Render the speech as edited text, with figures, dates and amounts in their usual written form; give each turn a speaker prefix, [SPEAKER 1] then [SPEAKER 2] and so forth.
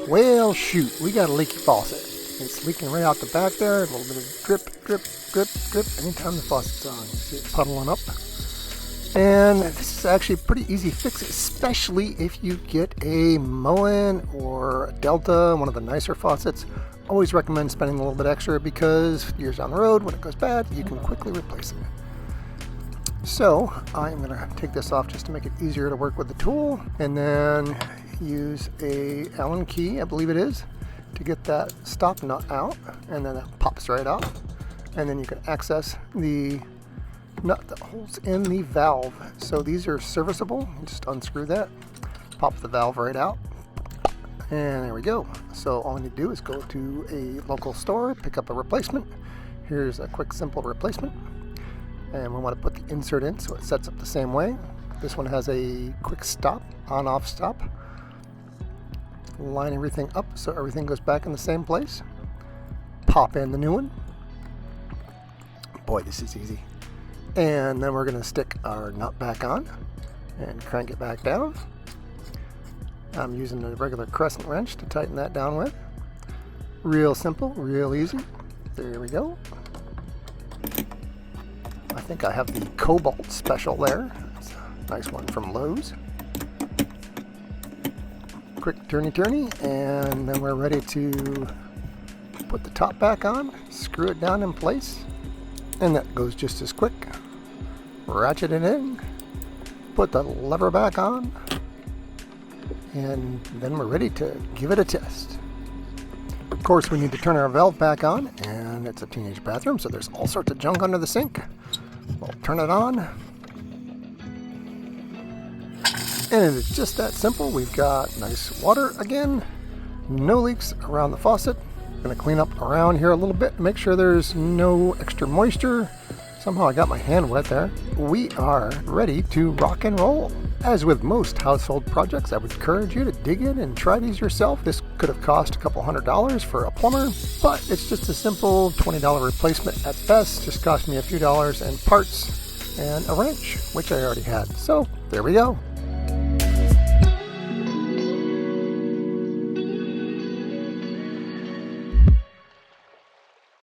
[SPEAKER 1] Well, shoot, we got a leaky faucet. It's leaking right out the back there. A little bit of drip, drip, drip, drip. Anytime the faucet's on, you see it puddling up. And this is actually a pretty easy fix, especially if you get a Moen or a Delta, one of the nicer faucets. Always recommend spending a little bit extra because years down the road, when it goes bad, you can quickly replace it. So I'm going to take this off just to make it easier to work with the tool, and then use a Allen key, I believe it is, to get that stop nut out, and then that pops right out. And then you can access the nut that holds in the valve. So these are serviceable. You just unscrew that, pop the valve right out, and there we go. So all we need to do is go to a local store, pick up a replacement. Here's a quick, simple replacement. And we want to put the insert in so it sets up the same way. This one has a quick stop, on-off stop. Line everything up so everything goes back in the same place. Pop in the new one. Boy, this is easy. And then we're going to stick our nut back on and crank it back down. I'm using a regular crescent wrench to tighten that down with. Real simple, real easy. There we go. I think I have the Cobalt Special there. It's a nice one from Lowe's. Quick turny, and then we're ready to put the top back on, screw it down in place, and that goes just as quick. Ratchet it in, put the lever back on, and then we're ready to give it a test. Of course, we need to turn our valve back on, and it's a teenage bathroom, so there's all sorts of junk under the sink. We'll turn it on, and it's just that simple. We've got nice water again, no leaks around the faucet. I'm going to clean up around here a little bit, make sure there's no extra moisture. Somehow I got my hand wet there. We are ready to rock and roll. As with most household projects, I would encourage you to dig in and try these yourself. This could have cost a couple $100 for a plumber, but it's just a simple $20 replacement at best. Just cost me a few dollars and parts and a wrench, which I already had. So there we go.